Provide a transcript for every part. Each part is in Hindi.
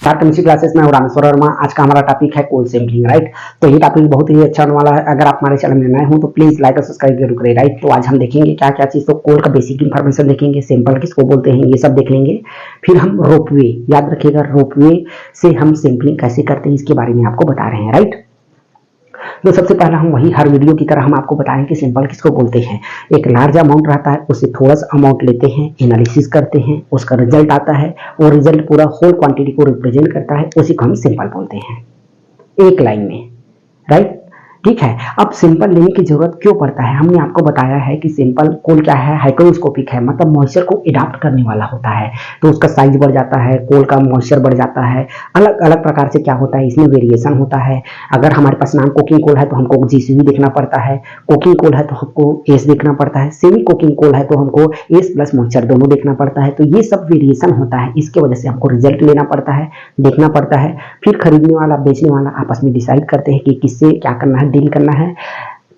केमिस्ट्री क्लासेस में रामेश्वर वर्मा। आज का हमारा टॉपिक है कोल सैंपलिंग, राइट। तो ये टॉपिक बहुत ही अच्छा होने वाला है। अगर आप हमारे चैनल में नए हो तो प्लीज लाइक और सब्सक्राइब जरूर करें, राइट। तो आज हम देखेंगे क्या क्या चीज, तो कोल का बेसिक इन्फॉर्मेशन देखेंगे, सैंपल किसको बोलते हैं ये सब देख लेंगे। फिर हम रोपवे, याद रखिएगा रोपवे से हम सैंपलिंग कैसे करते हैं इसके बारे में आपको बता रहे हैं, राइट। तो सबसे पहला हम वही हर वीडियो की तरह हम आपको बताएं कि सैंपल किसको बोलते हैं। एक लार्ज अमाउंट रहता है, उससे थोड़ा सा अमाउंट लेते हैं, एनालिसिस करते हैं, उसका रिजल्ट आता है, वो रिजल्ट पूरा होल क्वांटिटी को रिप्रेजेंट करता है, उसी को हम सैंपल बोलते हैं एक लाइन में, राइट। ठीक है। अब सैंपल लेने की जरूरत क्यों पड़ता है, हमने आपको बताया है कि सैंपल कोल क्या है, हाइग्रोस्कोपिक है, मतलब मॉइस्चर को एडाप्ट करने वाला होता है। तो उसका साइज बढ़ जाता है, कोल का मॉइस्चर बढ़ जाता है, अलग अलग प्रकार से क्या होता है, इसमें वेरिएशन होता है। अगर हमारे पास नॉन कोकिंग कोल है तो हमको जीसीबी देखना पड़ता है, कोकिंग कोल है तो हमको एस देखना पड़ता है, सेमी कोकिंग कोल है तो हमको एस प्लस मॉइस्चर दोनों देखना पड़ता है। तो ये सब वेरिएशन होता है, इसके वजह से हमको रिजल्ट लेना पड़ता है, देखना पड़ता है। फिर खरीदने वाला बेचने वाला आपस में डिसाइड करते हैं कि किससे क्या करना है, डील करना है,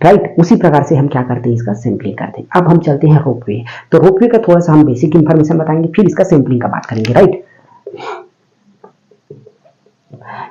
राइट। उसी प्रकार से हम क्या करते हैं, इसका सैंपलिंग करते हैं। अब हम चलते हैं रोपवे। तो रोपवे का थोड़ा सा हम बेसिक इंफॉर्मेशन बताएंगे, फिर इसका सैंपलिंग का बात करेंगे, राइट।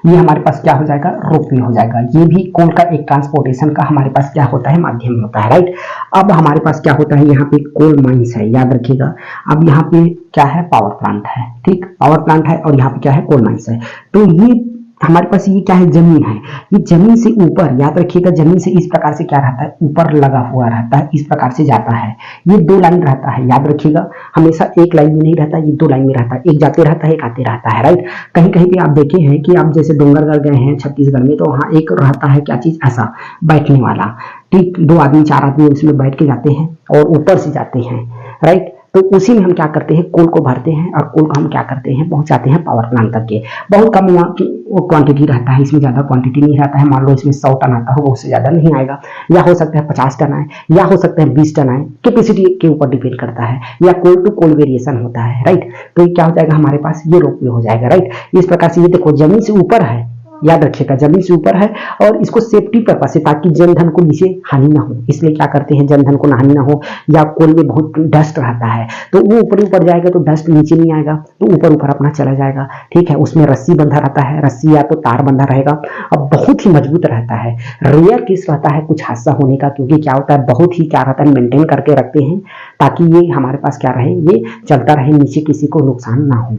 ये हमारे पास क्या हो जाएगा, रोपवे हो जाएगा। ये भी कोल का एक ट्रांसपोर्टेशन का हमारे पास क्या होता है, माध्यम होता है, राइट। अब हमारे पास क्या होता है, यहाँ पे कोल माइंस है, याद रखिएगा। अब यहाँ पे क्या है, पावर प्लांट है, ठीक, पावर प्लांट है, और यहाँ पे क्या है, कोल माइंस है। तो ये हमारे पास ये क्या है, जमीन है। ये जमीन से ऊपर, याद रखिएगा, जमीन से इस प्रकार से क्या रहता है, ऊपर लगा हुआ रहता है, इस प्रकार से जाता है। ये दो लाइन रहता है, याद रखिएगा, हमेशा एक लाइन में नहीं रहता, ये दो लाइन में रहता है, एक जाते रहता है, एक आते रहता है, राइट। कहीं कहीं पे आप देखे हैं कि आप जैसे डोंगरगढ़ गए हैं छत्तीसगढ़ में, तो वहाँ एक रहता है क्या चीज, ऐसा बैठने वाला, ठीक, दो आदमी चार आदमी उसमें बैठ के जाते हैं और ऊपर से जाते हैं, राइट। तो उसी में हम क्या करते हैं, कोल को भरते हैं, और कोल को हम क्या करते हैं, पहुंचाते हैं पावर प्लांट तक के। बहुत कम क्वांटिटी रहता है, इसमें ज्यादा क्वांटिटी नहीं रहता है। मान लो इसमें 100 टन आता हो, वो उससे ज्यादा नहीं आएगा, या हो सकता है 50 टन आए, या हो सकता है 20 टन आए, कैपेसिटी के ऊपर डिपेंड करता है, या कोल टू कोल वेरिएशन होता है, राइट। तो ये क्या हो जाएगा, हमारे पास ये रोपवे हो जाएगा, राइट। इस प्रकार से ये देखो जमीन से ऊपर है, याद रखिएगा, जमीन से ऊपर है, और इसको सेफ्टी पर्पस से, ताकि जनधन को नीचे हानि ना हो, इसलिए क्या करते हैं, जनधन को हानि ना हो, या कोल में बहुत डस्ट रहता है तो वो ऊपर ऊपर जाएगा तो डस्ट नीचे नहीं आएगा, तो ऊपर ऊपर अपना चला जाएगा, ठीक है। उसमें रस्सी बंधा रहता है, रस्सी या तो तार बंधा रहेगा, अब बहुत ही मजबूत रहता है। रेयर केस रहता है कुछ हादसा होने का, क्योंकि क्या होता है, बहुत ही क्या रहता है, मेंटेन करके रखते हैं, ताकि ये हमारे पास क्या रहे, ये चलता रहे, नीचे किसी को नुकसान ना हो,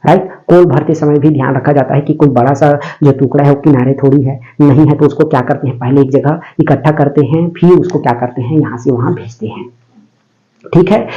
राइट। कोल भरते समय भी ध्यान रखा जाता है कि कोई बड़ा सा जो टुकड़ा है वो किनारे थोड़ी है, नहीं है तो उसको क्या करते हैं, पहले एक जगह इकट्ठा करते हैं, फिर उसको क्या करते हैं, यहाँ से वहां भेजते हैं, ठीक है।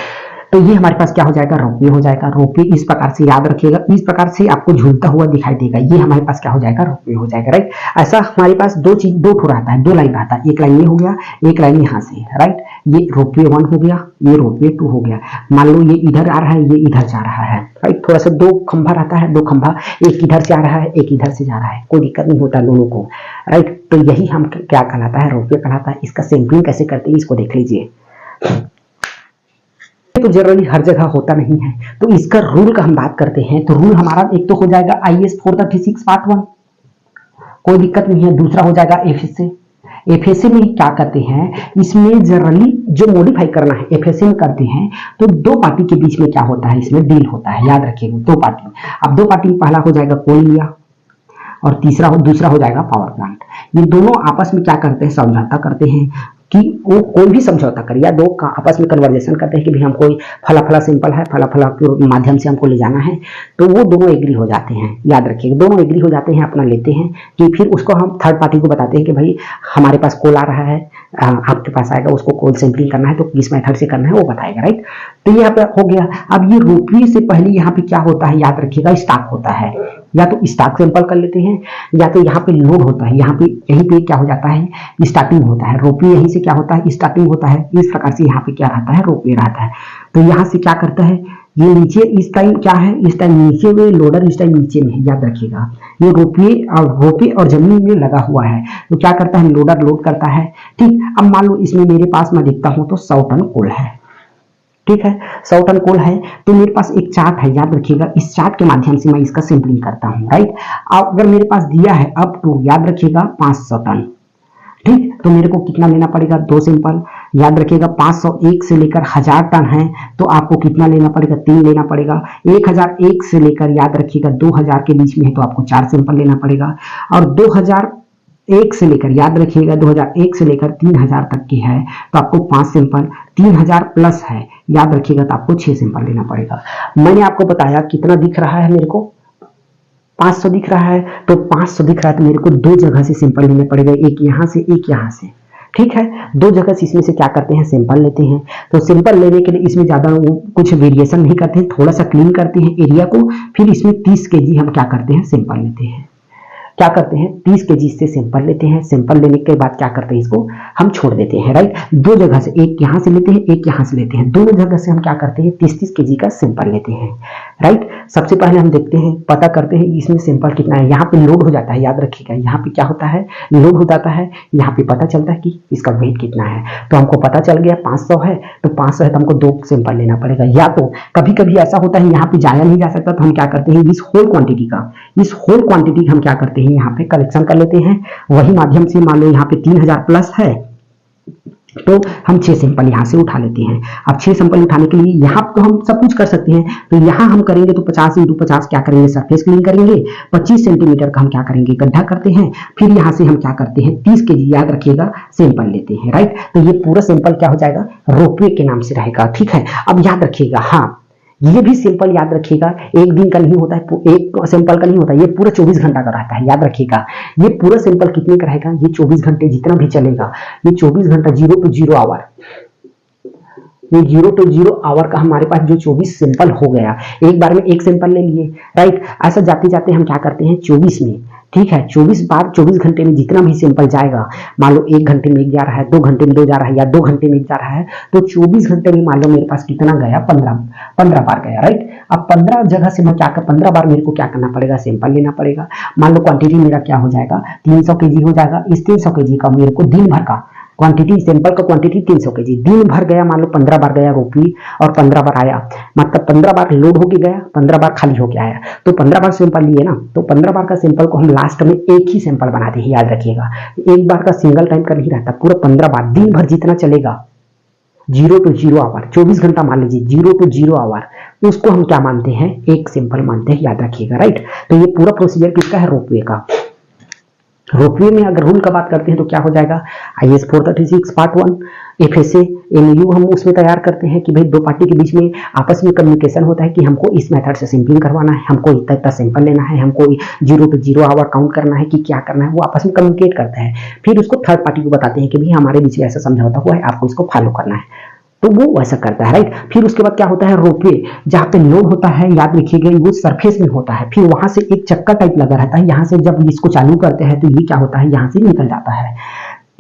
तो ये हमारे पास क्या हो जाएगा, रोपवे हो जाएगा। रोपवे इस प्रकार से, याद रखिएगा, इस प्रकार से आपको झूलता हुआ दिखाई देगा, ये हमारे पास क्या हो जाएगा, रोपवे हो जाएगा, राइट। ऐसा हमारे पास दो ठो रहता है, दो लाइन रहता है, एक लाइन में हो गया, एक लाइन यहाँ से, राइट। ये रोपवे 1 हो गया, ये रोपवे 2 हो गया। मान लो ये इधर आ रहा है, ये इधर जा रहा है, राइट। थोड़ा सा दो खंभा रहता है, दो खंभा, एक इधर से आ रहा है, एक इधर से जा रहा है, कोई दिक्कत नहीं होता दोनों को, राइट। तो यही हम क्या कहलाता है, रोपवे कहलाता है। इसका सैंपलिंग कैसे करते हैं, इसको देख लीजिए। तो जनरली हर जगह होता नहीं है, तो इसका रूल का हम बात करते हैं। तो रूल हमारा एक तो हो जाएगा IS 436 पार्ट 1, कोई दिक्कत नहीं है। दूसरा हो जाएगा FSA। FSA में क्या करते हैं, इसमें जनरली जो मॉडिफाई करना है FSA में करते हैं, तो दो पार्टी के बीच में क्या होता है, इसमें डील होता है, याद रखिएगा, दो पार्टी। अब दो पार्टी में पहला हो जाएगा कोल इंडिया, और दूसरा हो जाएगा पावर प्लांट। ये दोनों आपस में क्या करते हैं, समझौता करते हैं कि वो कोई भी समझौता करे, या दो का आपस में कन्वर्जेशन करते हैं कि भाई हमको फला फला सिंपल है, फला फला के माध्यम से हमको ले जाना है, तो वो दोनों एग्री हो जाते हैं, याद रखिएगा, दोनों एग्री हो जाते हैं, अपना लेते हैं, कि फिर उसको हम थर्ड पार्टी को बताते हैं कि भाई हमारे पास कोल आ रहा है, आपके पास आएगा, उसको कोल सैंपलिंग करना है, तो किस मेथड से करना है वो बताएगा, राइट। तो ये यहाँ पे हो गया। अब ये रोपवे से पहले यहाँ पे क्या होता है, याद रखिएगा, स्टॉक होता है, या तो स्टॉक सैंपल कर लेते हैं, या तो यहाँ पे लोड होता है, यहाँ पे यहीं पे क्या हो जाता है, स्टार्टिंग होता है, रोपवे यहीं से क्या होता है, स्टार्टिंग होता है। इस प्रकार से यहाँ पे क्या रहता है, रोपवे रहता है। तो यहाँ से क्या करता है, ये नीचे इस टाइम क्या है, इस टाइम नीचे में लोडर, इस टाइम नीचे में, याद रखिएगा। ये रोपवे और जमीन में लगा हुआ है, तो क्या करता है, लोडर लोड करता है, ठीक। अब मान लो इसमें मेरे पास मैं देखता हूं तो 100 टन कोल है, ठीक है, 100 टन कोल है, तो मेरे पास एक चार्ट है, याद रखिएगा, इस चार्ट के माध्यम से मैं इसका सैंपलिंग करता हूं, राइट। अगर मेरे पास दिया है अप टू, याद रखिएगा, 500 टन, ठीक, तो मेरे को कितना लेना पड़ेगा, 2 सैंपल। याद रखिएगा 501 से लेकर 1000 टन है तो आपको कितना लेना पड़ेगा, 3 लेना पड़ेगा। 1001 से लेकर याद रखिएगा 2000 के बीच में है तो आपको 4 सैंपल लेना पड़ेगा। और 2001 से लेकर याद रखिएगा 2001 से लेकर 3000 तक की है तो आपको 5 सैंपल, 3000 प्लस है याद रखिएगा तो आपको 6 सैंपल लेना पड़ेगा। मैंने आपको बताया कितना दिख रहा है, मेरे को 500 दिख रहा है, तो 500 दिख रहा है तो मेरे को 2 जगह से सैंपल लेने पड़ेगा, एक यहाँ से एक यहाँ से। ठीक है, 2 जगह से इसमें से क्या करते हैं, सैंपल लेते हैं। तो सैंपल लेने के लिए इसमें ज्यादा कुछ वेरिएशन नहीं करते हैं, थोड़ा सा क्लीन करते हैं एरिया को, फिर इसमें 30 kg हम क्या करते हैं, सैंपल लेते हैं। क्या करते हैं, 30 kg से सैंपल लेते हैं। सैंपल लेने के बाद क्या करते हैं, इसको हम छोड़ देते हैं, राइट। 2 जगह से, एक यहाँ से लेते हैं, एक यहाँ से लेते हैं, दोनों जगह से हम क्या करते हैं, 30-30 kg का सैंपल लेते हैं, राइट। सबसे पहले हम देखते हैं, पता करते हैं इसमें सैंपल कितना है। यहाँ पे लोड हो जाता है, याद रखिएगा यहाँ पे क्या होता है, लोड हो जाता है। यहाँ पे पता चलता है कि इसका वेट कितना है, तो हमको पता चल गया 500 है, तो 500 है तो हमको 2 सैंपल लेना पड़ेगा। या तो कभी कभी ऐसा होता है यहाँ पे जाया नहीं जा सकता, तो हम क्या करते हैं, इस होल क्वांटिटी हम क्या करते हैं, यहाँ पे कलेक्शन कर लेते हैं। वही माध्यम से मान लो यहाँ पे 3000 प्लस है तो हम 6 सैंपल यहाँ से उठा लेते हैं। अब 6 सैंपल उठाने के लिए यहाँ तो हम सब कुछ कर सकते हैं, तो यहाँ हम करेंगे तो 50 × 50 क्या करेंगे, सरफेस क्लीन करेंगे। 25 सेंटीमीटर का हम क्या करेंगे, गड्ढा करते हैं। फिर यहाँ से हम क्या करते हैं, 30 kg याद रखिएगा सैंपल लेते हैं, राइट। तो ये पूरा सैंपल क्या हो जाएगा, रोपवे के नाम से रहेगा, ठीक है। अब याद रखिएगा, हाँ ये भी सैंपल याद रखिएगा एक दिन का नहीं होता है, एक सैंपल का नहीं होता, ये पूरा 24 घंटा का रहता है। याद रखिएगा ये पूरा सैंपल कितने का रहेगा, ये 24 घंटे जितना भी चलेगा, ये 24 घंटा 0 to 0 आवर, ये 0 to 0 आवर का हमारे पास जो 24 सैंपल हो गया। एक बार में एक सैंपल ले लिए, राइट। ऐसा जाते जाते हम क्या करते हैं, 24 में, ठीक है, 24 बार 24 घंटे में जितना भी सैंपल जाएगा, मान लो 1 घंटे में एक जा रहा है, 2 घंटे में 2 जा रहा है, या 2 घंटे में एक जा रहा है, तो 24 घंटे में मान लो मेरे पास कितना गया, 15 बार गया, राइट। अब 15 जगह से मैं क्या कर, 15 बार मेरे को क्या करना पड़ेगा, सैंपल लेना पड़ेगा। मान लो क्वांटिटी मेरा क्या हो जाएगा, 300 kg हो जाएगा। इस 300 kg का मेरे को दिन भर का क्वांटिटी, सैंपल का क्वांटिटी 300 kg दिन भर गया, मान लो 15 बार गया रोपवी और 15 बार आया, मतलब 15 बार लोड होके गया, 15 बार खाली होके आया, तो 15 बार सैंपल लिए ना, तो 15 बार का सैंपल को हम लास्ट में एक ही सैंपल बनाते हैं, याद रखिएगा। एक बार का सिंगल टाइम का नहीं रहता, पूरा 15 बार दिन भर जितना चलेगा, 0 to 0 आवर, 24 घंटा मान लीजिए, 0 to 0 आवर, उसको हम क्या मानते हैं, एक सैंपल मानते हैं, याद रखिएगा, राइट। तो ये पूरा प्रोसीजर किसका है, रोपवे का। रोपवे में अगर रूल का बात करते हैं तो क्या हो जाएगा, IS 436 पार्ट 1 FSA MU हम उसमें तैयार करते हैं कि भाई 2 पार्टी के बीच में आपस में कम्युनिकेशन होता है कि हमको इस मेथड से सैंपलिंग करवाना है, हमको इतना इतना सैंपल लेना है, हमको 0 to 0 आवर काउंट करना है, कि क्या करना है, वो आपस में कम्युनिकेट करते हैं। फिर उसको थर्ड पार्टी को बताते हैं कि भाई हमारे बीच में ऐसा समझौता हुआ है, आपको इसको फॉलो करना है, तो वो वैसा करता है, राइट। फिर उसके बाद क्या होता है, रोपवे जहाँ पे लोड होता है, याद रखिएगा वो सरफेस में होता है, फिर वहां से एक चक्का टाइप लगा रहता है, यहाँ से जब इसको चालू करते हैं तो ये क्या होता है, यहाँ से निकल जाता है।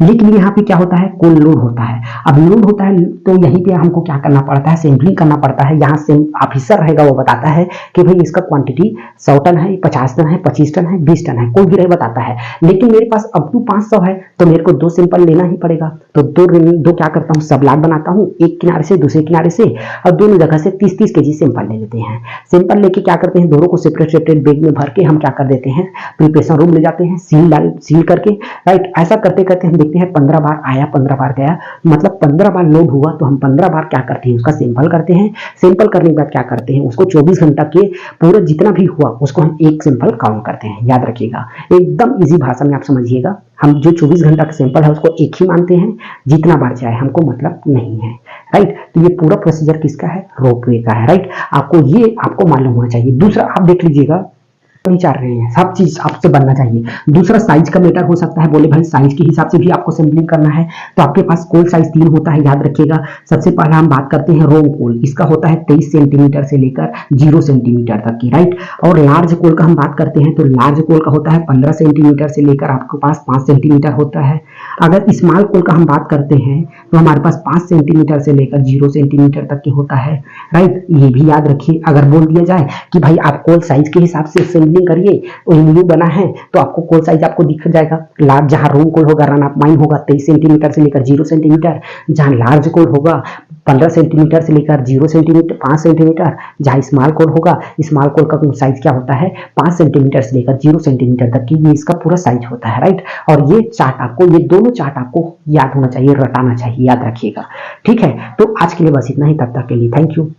लेकिन यहाँ पे क्या होता है, कोल लोड होता है। अब लोड होता है तो यहीं पे हमको क्या करना पड़ता है, सैंपलिंग करना पड़ता है। यहाँ से ऑफिसर रहेगा वो बताता है कि भाई इसका क्वांटिटी 100 टन है, 50 टन है, 25 टन है, 20 टन है, कोई भी रहे बताता है। लेकिन मेरे पास अप टू 500 है तो मेरे को 2 सैंपल लेना ही पड़ेगा, तो दो क्या करता हूँ, सब लाट बनाता हूँ, एक किनारे से दूसरे किनारे से, और दोनों जगह से 30-30 kg सैंपल ले लेते हैं। सैंपल लेके क्या करते हैं, दोनों को सेपरेट बैग में भर के हम क्या कर देते हैं, प्रिपरेशन रूम ले जाते हैं, सील करके, राइट। ऐसा करते करते हम देखते हैं 15 बार आया, 15 बार गया, मतलब 15 बार लोड हुआ, तो हम 15 बार क्या करते हैं, उसका सैंपल करते हैं। सैंपल करने के बाद क्या करते हैं, उसको 24 घंटा के पूरा जितना भी हुआ उसको हम एक सैंपल काउंट करते हैं, याद रखिएगा। एकदम इजी भाषा में आप समझिएगा, हम जो 24 घंटा का सैंपल है उसको एक ही मानते हैं, जितना बार जाए हमको मतलब नहीं है, राइट। तो ये पूरा प्रोसीजर किसका है, रोपवे का है, राइट। आपको मालूम होना चाहिए। दूसरा आप देख लीजिएगा, नहीं चाह रहे हैं, सब चीज आपसे बनना चाहिए। दूसरा साइज का मैटर हो सकता है, बोले भाई साइज के हिसाब से भी आपको सैंपलिंग करना है, तो आपके पास कोल साइज 3 होता है, याद रखिएगा। सबसे पहला हम बात करते हैं रोम कोल, इसका होता है 23 सेंटीमीटर से लेकर 0 सेंटीमीटर तक की, राइट। और लार्ज कोल का हम बात करते हैं तो लार्ज कोल का होता है 15 सेंटीमीटर से लेकर आपके पास 5 सेंटीमीटर होता है। अगर स्मॉल कोल का हम बात करते हैं तो हमारे पास 5 सेंटीमीटर से लेकर 0 सेंटीमीटर तक की होता है, राइट। ये भी याद रखिए, अगर बोल दिया जाए कि भाई आप कोल साइज के हिसाब से असेंबलिंग करिए तो एमयू बना है तो आपको कोल साइज आपको दिख जाएगा। लार्ज जहां रूम कोल होगा, रन ऑफ माइन होगा 23 सेंटीमीटर से लेकर 0 सेंटीमीटर, जहां लार्ज कोल होगा 15 सेंटीमीटर से लेकर 0 सेंटीमीटर 5 सेंटीमीटर, जहां स्मॉल कोल होगा, स्मॉल कोल का साइज क्या होता है 5 सेंटीमीटर से लेकर 0 सेंटीमीटर तक की ये इसका पूरा साइज होता है, राइट। और ये चार्ट आपको, ये दोनों चार्ट आपको याद होना चाहिए, रटाना चाहिए, याद रखिएगा, ठीक है। तो आज के लिए बस इतना ही, तब तक के लिए थैंक यू।